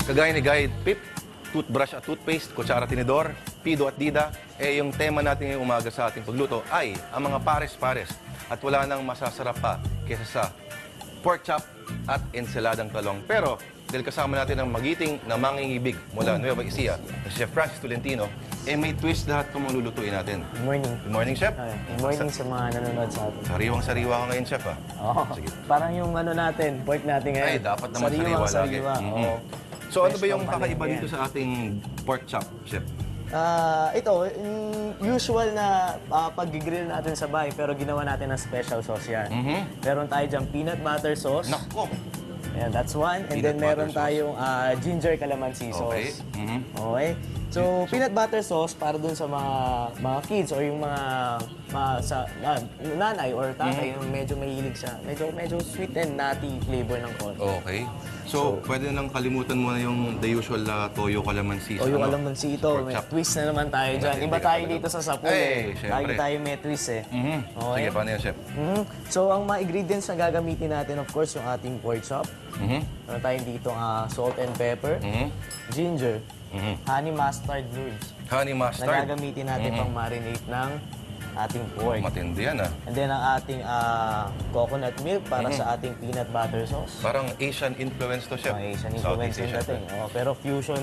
Kagaya ni Guide Pip, toothbrush at toothpaste, kutsara tinidor, pido at dida, yung tema natin ngayong umaga sa ating pagluto ay ang mga pares-pares. At wala nang masasarap pa kaysa sa pork chop at ensaladang talong. Pero dahil kasama natin ang magiting na mangingibig mula Nueva Ecija, si Chef Francis Tolentino, may twist lahat kung lulutuin natin. Good morning. Good morning, Chef. Good morning sa mga nanonood sa atin. Sariwang-sariwa ka ngayon, Chef, ha? Oo. Sige. Parang yung ano natin, pork natin ngayon. Ay, dapat naman sariwa lagi. Oo. So, ano Fresh ba yung from kakaiba palengke dito sa ating pork chop, Chef? Ito, usual na pag-grill natin sa bahay, pero ginawa natin ng special sauce yan. Meron tayo dyan peanut butter sauce. Nako! Ayan, that's one. And Peanut then meron butter sauce. tayong ginger calamansi sauce. Okay. Okay. So, peanut butter sauce para dun sa mga kids or yung mga nanay or tatay yung medyo mahilig siya. Medyo sweet and nutty flavor ng konti. Okay. So, pwede lang kalimutan mo na yung the usual toyo calamansi. O yung calamansi ito, may twist na naman tayo dyan. Iba tayo dito sa sapul Eh, eh. syempre. Lagi tayo may twist eh. Okay. Sige, paano yan, Chef? So, ang mga ingredients na gagamitin natin, of course, yung ating pork chop. Meron tayong dito salt and pepper, ginger, honey mustard noodles. Honey Na mustard. gagamitin natin pang marinate ng ating pork. Matindi yan, ah. And then ang ating coconut milk para sa ating peanut butter sauce. Parang Asian influence to, Chef. Asian Southeast influence yung Asian. dating. Pero fusion,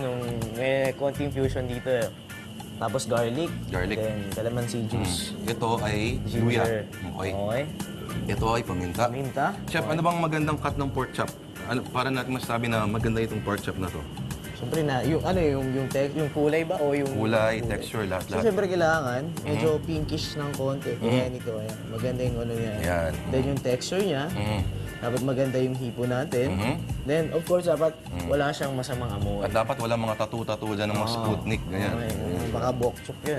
may konting fusion dito eh. Tapos garlic. Garlic. Then calamansi juice. Ito ay luya. Ginger. Okay. Okay. Ito ay paminta. Paminta. Chef, ano bang magandang cut ng pork chop? Para natin masabi na maganda itong pork chop na to. Siyempre na, yung kulay ba o yung... Kulay, texture, So, lahat-lahat. siyempre kailangan, medyo pinkish ng konti. Kaya nito, ayan. Maganda yung ano niya. Yan. Then yung texture niya, dapat maganda yung hipo natin. Then, of course, dapat wala siyang masamang amoy. At dapat wala mga tattoo-tattoo dyan ng mga Sputnik, ganyan. Okay. Baka bokchok yun.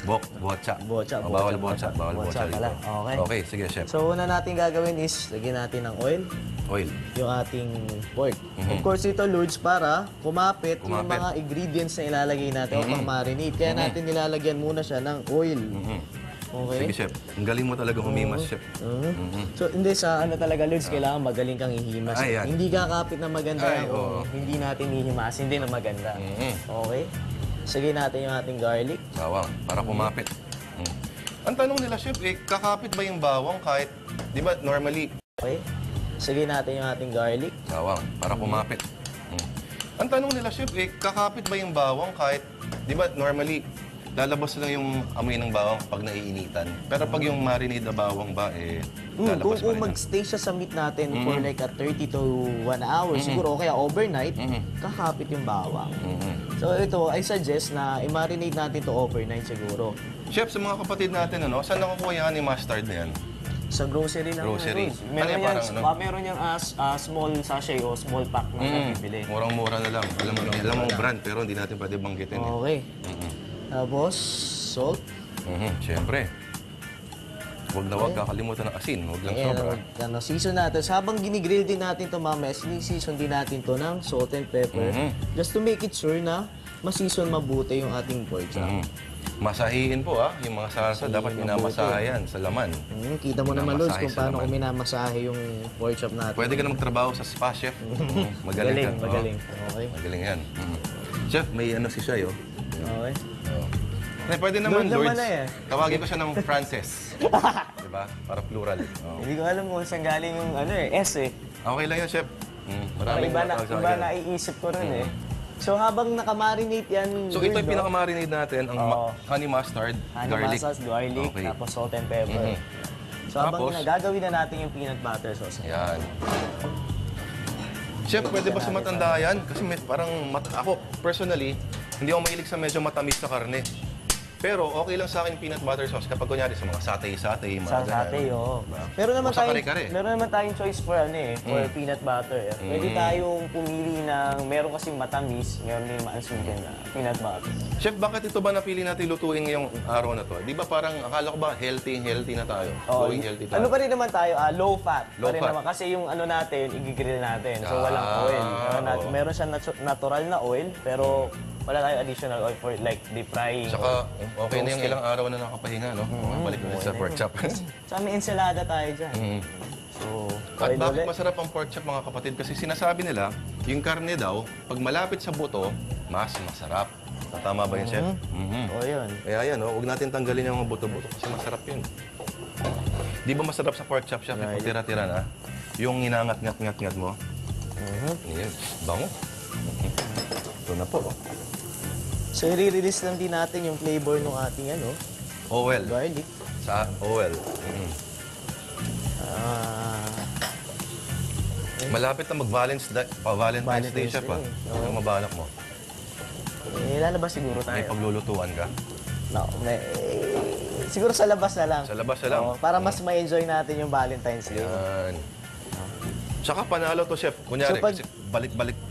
Bocha. Bocha, Bawal bocha. bocha. Bawal Bocha bocha pala. dito. Okay. Okay, sige, Chef. So, una natin gagawin is, lagyan natin ng oil, Oil. yung ating pork. Of course, ito, Lourdes, para kumapit yung mga ingredients na ilalagay natin o pang-marinate. Kaya natin nilalagyan muna siya ng oil. Okay? Sige, Chef. Ang galing mo talaga humimas, Chef. So, hindi sa ano talaga, Lourdes, kailangan magaling kang ihimas. Ay, yan. Hindi kakapit na maganda Ay, kung hindi natin ihimas, hindi na maganda. Okay? Sige natin yung ating garlic. Bawang, para kumapit. Ang tanong nila, Chef, kakapit ba yung bawang kahit, di ba, normally, Okay? Sige natin yung ating garlic. bawang, para kumapit. Ang tanong nila, Chef, kakapit ba yung bawang kahit, di ba, normally, lalabas lang yung amoy ng bawang pag naiinitan. Pero pag yung marinade na bawang ba, lalabas pa Kung rin. mag-stay siya sa meat natin for like 30 to 1 hour, siguro, o kaya overnight, kakapit yung bawang. So ito, I suggest na i-marinate natin to overnight siguro. Chef, sa mga kapatid natin, saan nakukuha yung honey mustard na yan? Sa grocery lang. Grocery. Lourdes. Ano Meron yan, yan, parang ano? meron yung small sachet o small pack na nabibili. Murang-mura na lang. Alam mo brand, pero hindi natin pwede banggitin. Okay. Tapos, salt. Siyempre. Huwag na huwag kakalimutan ng asin. Huwag lang sobra. Season natin. So, habang ginigrill din natin ito mamaya, season din natin to ng salt and pepper. Just to make it sure na ma-season mabuti yung ating pork chop. Masahihin po yung mga salsa. Dapat minamasahan sa laman. Kita mo naman, Lourdes, kung Minamasahe sa paano ko laman. minamasahe yung pork chop natin. Pwede ka na magtrabaho sa spa, Chef. Magaling ka. Magaling. Okay. Magaling yan. Chef, may si Shay, Okay. Pwede naman, Lord naman Lourdes. na Tawagin ko siya ng Frances. Diba? Para plural. Hindi ko alam kung saan galing yung S eh. Okay lang yan, Chef. Maraming Iba matawag sa iba akin. naiisip ko rin eh. So habang nakamarinate yan, So ito yung pinakamarinade natin, ang honey mustard, garlic. garlic, Okay. tapos salt and pepper. So habang Tapos? gagawin na natin yung peanut butter sauce. Yan. Chef, pwede ba sa matanda yan? Kasi parang ako, personally, hindi ako mahilig sa medyo matamis na karne. Pero okay lang sa akin peanut butter sauce kapag kunyari sa mga satay-satay, mga Sa ganyan. satay, oo. Meron O sa kare-kare. naman tayong choice for for peanut butter. Pwede tayong pumili ng, meron kasi matamis, meron din maansweeten na peanut butter. Chef, bakit ito ba napili natin lutuin ngayong araw na to? Di ba parang akala ko ba healthy na tayo? Going healthy tayo. Ano pa rin naman tayo, low fat. Low pa rin fat. naman. Kasi yung natin, i-grill natin. So walang oil. Meron siyang natural na oil, pero wala tayong additional oil for like deep frying. Saka okay na yung ilang araw na nakapahinga, no? Balik ulit sa pork chop. Sa may ensalada tayo dyan. So, At kain bakit ulit. masarap ang pork chop, mga kapatid? Kasi sinasabi nila, yung karne daw, pag malapit sa buto, mas masarap. Tama ba yun, Chef? Mhm. O, yun. Kaya yan, huwag natin tanggalin yung mga buto-buto kasi masarap yun. Di ba masarap sa pork chop, Chef? Kung tira-tira na, yung inangat-ngat-ngat-ngat mo. Yan, bango. Ito na po. So, i-release lang din natin yung flavor ng ating Oil. garlic. Sa oil. Ah, Malapit na mag-Valentine's Day, Chef. Day. Oo. Ano mabalak mo? lalabas siguro May tayo. paglulutuan ka? No, siguro sa labas na lang. Sa labas na lang? Oo, para mas ma-enjoy natin yung Valentine's Day. Yan. Tsaka panalo to, Chef. Kunyari, So, pag- kasi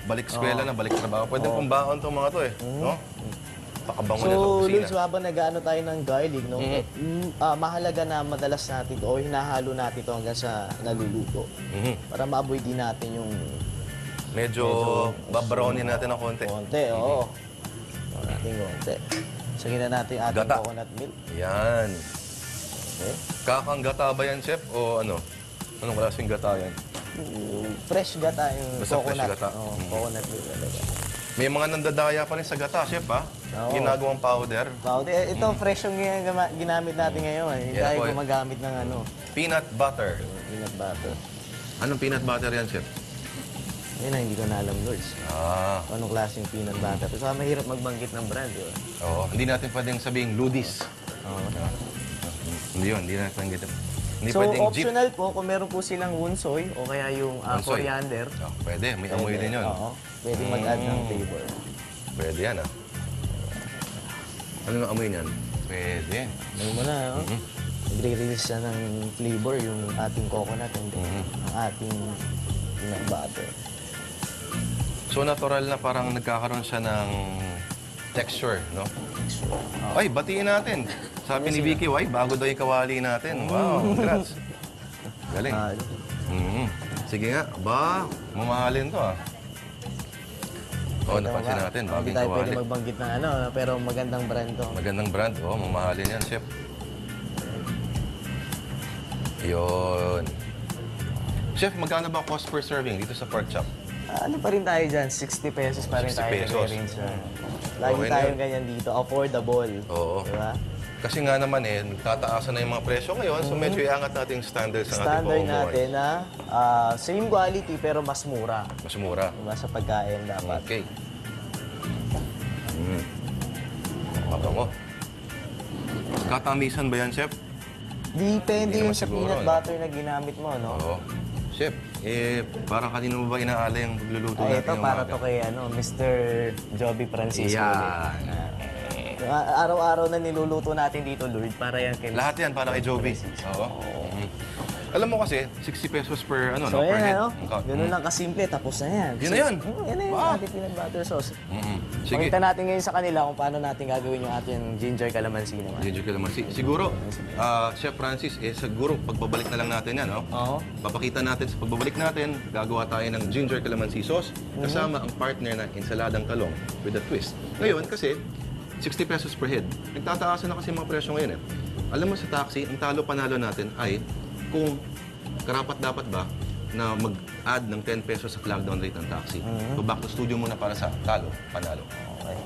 balik eskwela na, balik trabaho. Pwede pong baon tong mga to eh. No? Pakabango na sa So, kusina. Lulz, habang nag-ano tayo ng garlic, no? Mahalaga na madalas natin to o hinahalo natin to hanggang sa naluluto. Para ma-avoid din natin yung Medyo babrownin natin ng konti. konti, oo. Natin konti. Sagin na natin ating Gata. coconut milk. Yan. Okay. Kakang gata ba yan, Chef? O ano? Anong klaseng gata yan? Fresh gata yung Basta fresh coconut. gata. Oo, coconut milk talaga. May mga nandadaya pa rin sa gata, Chef, ha? Oo. Ginagawang powder. Ito, fresh yung ginamit natin ngayon. Hindi Yan tayo po, gumagamit ng Peanut butter. peanut butter. Anong peanut butter yan, Chef? Yun na, hindi ko na alam, Lords. Kung anong klaseng peanut butter. So, mahirap magbanggit ng brand yun. Oo. Hindi natin pwedeng sabing Ludis. Oo. Hindi yun. Hindi natin pwedeng Hindi So, pwedeng jeep. optional po, kung meron po silang wunsoy o kaya yung Wunsoy. coriander. Oh, pwede. May amoy din yun. Oo. Pwede mag-add ng flavor. Pwede yan, ha? Ano yung amoy niyan? Pwede. Ano mo na, nagre-release siya ng flavor yung ating coconut and ang ating peanut butter. So, natural na parang nagkakaroon siya ng texture, no? Ay, batiin natin. Sabi ni Vicky, why, bago daw yung kawali natin. Wow, congrats. Galing. Sige nga, ba, mamahalin to, ah. Oo, napansin natin, Hindi bagong tayo pwede kawali. magbanggit ng pero magandang brand to. Magandang brand, oh, mamahalin yan, Chef. Yun. Chef, magkano ba cost per serving dito sa pork chop? Ano pa rin tayo dyan? 60 pesos pa rin 60 tayo pesos. nag-range dyan. Lagi Okay na tayong yun. ganyan dito. Affordable. Oo. Diba? Kasi nga naman tataasan na yung mga presyo ngayon, so medyo iangat natin yung standards ng ating Standard pamumuhay. natin na same quality pero mas mura. Mas mura. Diba? Sa pagkain dapat. Okay. Mabango. Katamisan ba yan, Chef? Depende Hindi yung naman sa siguro, peanut no? butter na ginamit mo, no? Oo. Chef, para kanino mo ba inaala yung pagluluto Ay, natin ito ng para umaga? to kay Mr. Joby Francisco. Yan. Araw-araw na niluluto natin dito, Lord, para yan kay Lahat yan para kay Joby. Oo. Alam mo kasi, 60 pesos per, So, per head. yan, ganun lang kasimple, tapos na yan. Yun na yun. Yan na yung Wow. ating peanut butter sauce. Sige. Pakita natin ngayon sa kanila kung paano natin gagawin yung ating ginger calamansi naman. Ginger calamansi. Siguro, Chef Francis, siguro pagbabalik na lang natin yan, no? Oo. Papakita natin sa pagbabalik natin, gagawa tayo ng ginger calamansi sauce kasama ang partner na ensaladang talong with a twist. Ngayon, kasi 60 pesos per head. Nagtataasan na kasi mga presyo ngayon eh. Alam mo sa taxi, ang talo panalo natin ay kung karapat dapat ba na mag-add ng 10 pesos sa flag down rate ng taxi. So back to studio muna para sa talo, panalo. Okay.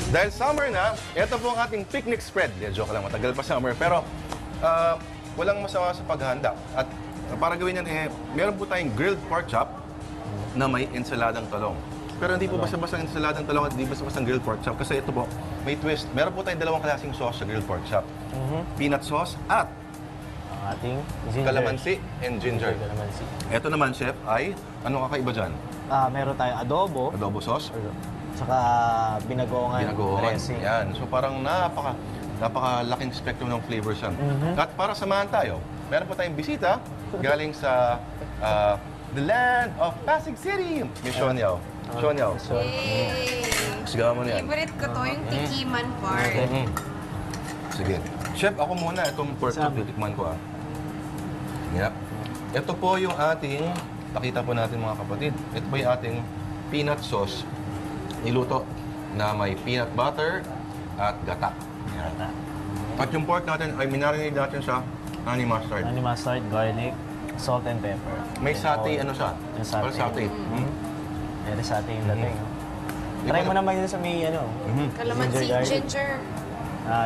Dahil summer na, ito po ang ating picnic spread. Joke lang, matagal pa summer. Pero walang masama sa paghahanda. At para gawin yan, meron po tayong grilled pork chop na may ensaladang talong. Pero hindi po basta-basta ensaladang talong at hindi basta-basta grilled pork chop. Kasi ito po, may twist. Meron po tayong dalawang klaseng sauce sa grilled pork chop. Peanut sauce at Ang ating ginger. calamansi and ginger. Calamansi. Ito naman, Chef, ay ano kakaiba dyan? Meron tayong adobo, Adobo sauce? saka binagoongan, Ginagawa. dressing. Yan. So parang napakalaking spectrum ng flavors yan. At para samahan tayo, meron po tayong bisita galing sa the land of Pasig City. Miss Shonyao. Shonyao. Yay! Sigawan mo na yan. Favorite ko to, yung tikiman part. Sige. Chef, ako muna. Itong pork chop, titikman ko Yep. Ito po yung ating, pakita po natin mga kapatid, ito po yung ating peanut sauce. Niluto na may peanut butter at gata. Yan. At yung pork natin, ay minarinate natin siya Honey mustard. Honey mustard, garlic, salt and pepper. May Then satay, oil. ano siya? Yung satay. Parang satay. Meron satay yung dating. Di Try ba- mo naman yun sa may ano. Calamansi, garlic. ginger.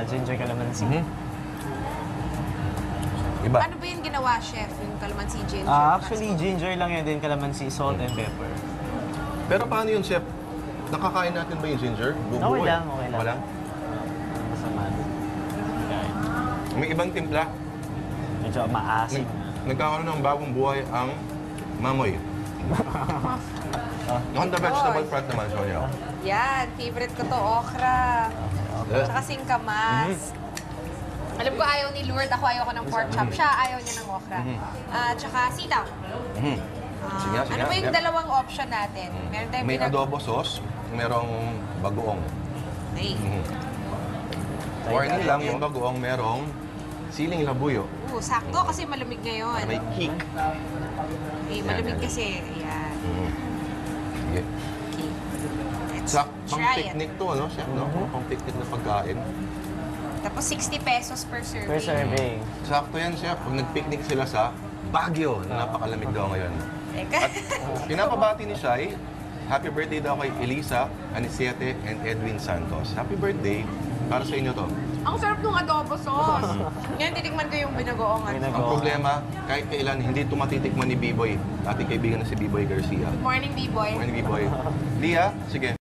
Ginger calamansi. Iba. Ano ba yung ginawa, chef? Yung calamansi, ginger? Actually, ginger lang yan din, calamansi, salt and pepper. Pero paano yun, chef? Nakakain natin ba yung ginger? Bubuo Okay lang, eh. okay lang. Wala? Masama. Kain. May ibang timpla. Medyo maasim. Nagkakaroon ng bagong buhay ang mamoy. On the vegetable front naman, Sonia. Yan, favorite ko to, okra. Tsaka singkamas. Alam ko ayaw ni Lourdes, ako ayaw ko ng pork chop. Siya ayaw niya ng okra. Tsaka sitaw. Sige, sige. Ano ba yung Yep. dalawang option natin? Meron tayong May adobo sauce, merong bagoong. Ay, Warning lang, yung bagoong merong siling labuyo. sakto kasi malamig ngayon. May kick. Eh, malamig kasi. Ayan. Sige. Okay. Let's Sa pang try it. picnic to, ano, chef, no? Pang picnic na pagkain. Tapos 60 pesos per serving. Per serving. Sakto yan, chef. Pag nag-picnic sila sa Baguio, na napakalamig daw ngayon. Teka. Pinapabati ni Shai, happy birthday daw kay Elisa, Anisiete, and Edwin Santos. Happy birthday. Para sa inyo to. Ang sarap ng adobo sauce. Ngayon, titikman ko yung binagoongan. Ang problema, kahit kailan, hindi ito matitikman ni B-Boy. Ating kaibigan na si B-Boy Garcia. Good morning, B-boy. Morning, B-Boy. Lia, sige.